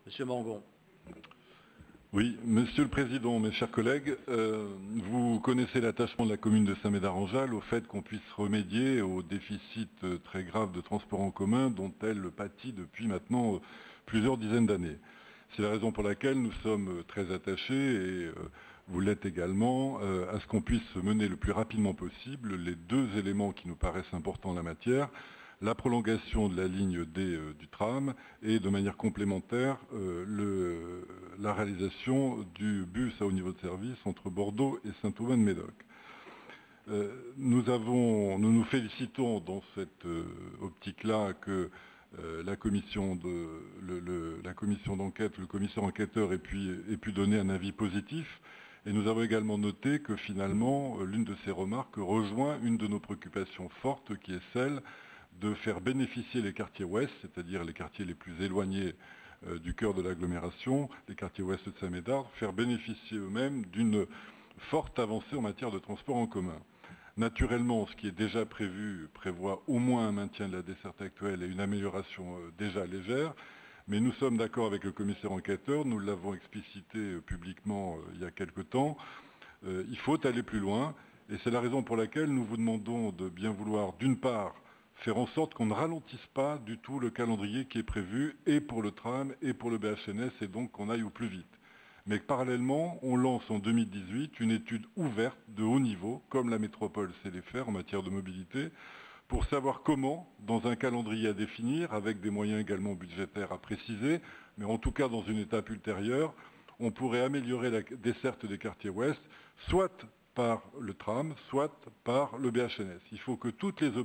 Monsieur Mangon. Oui, Monsieur le Président, mes chers collègues, vous connaissez l'attachement de la commune de Saint-Médard-en-Jalles au fait qu'on puisse remédier au déficit très grave de transport en commun dont elle pâtit depuis maintenant plusieurs dizaines d'années. C'est la raison pour laquelle nous sommes très attachés, et vous l'êtes également, à ce qu'on puisse mener le plus rapidement possible les deux éléments qui nous paraissent importants en la matière: la prolongation de la ligne D du tram et de manière complémentaire la réalisation du bus à haut niveau de service entre Bordeaux et Saint-Aubin-de-Médoc. Nous nous félicitons dans cette optique-là que la commission d'enquête, le commissaire enquêteur ait pu donner un avis positif. Et nous avons également noté que finalement, l'une de ces remarques rejoint une de nos préoccupations fortes, qui est celle de faire bénéficier les quartiers ouest, c'est-à-dire les quartiers les plus éloignés du cœur de l'agglomération, les quartiers ouest de Saint-Médard, faire bénéficier eux-mêmes d'une forte avancée en matière de transport en commun. Naturellement, ce qui est déjà prévu prévoit au moins un maintien de la desserte actuelle et une amélioration déjà légère, mais nous sommes d'accord avec le commissaire enquêteur, nous l'avons explicité publiquement il y a quelque temps, il faut aller plus loin, et c'est la raison pour laquelle nous vous demandons de bien vouloir, d'une part, faire en sorte qu'on ne ralentisse pas du tout le calendrier qui est prévu, et pour le tram, et pour le BHNS, et donc qu'on aille au plus vite. Mais parallèlement, on lance en 2018 une étude ouverte de haut niveau, comme la métropole sait les faire en matière de mobilité, pour savoir comment, dans un calendrier à définir, avec des moyens également budgétaires à préciser, mais en tout cas dans une étape ultérieure, on pourrait améliorer la desserte des quartiers ouest, soit par le tram, soit par le BHNS. Il faut que toutes les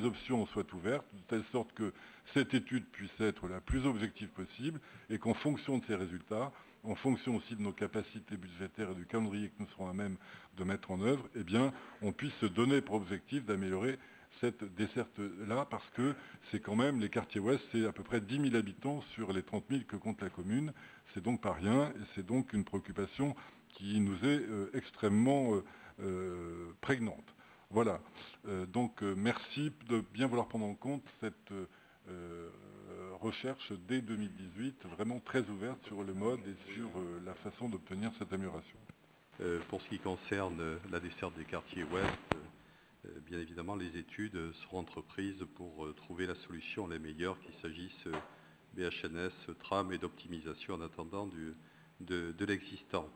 options soient ouvertes, de telle sorte que cette étude puisse être la plus objective possible, et qu'en fonction de ces résultats, en fonction aussi de nos capacités budgétaires et du calendrier que nous serons à même de mettre en œuvre, eh bien, on puisse se donner pour objectif d'améliorer cette desserte-là, parce que c'est quand même, les quartiers ouest, c'est à peu près 10 000 habitants sur les 30 000 que compte la commune. C'est donc pas rien, et c'est donc une préoccupation qui nous est extrêmement prégnante. Voilà. Merci de bien vouloir prendre en compte cette recherche dès 2018, vraiment très ouverte sur le mode et sur la façon d'obtenir cette amélioration. Pour ce qui concerne la desserte des quartiers ouest, bien évidemment, les études seront entreprises pour trouver la solution la meilleure, qu'il s'agisse BHNS, tram et d'optimisation en attendant de l'existant.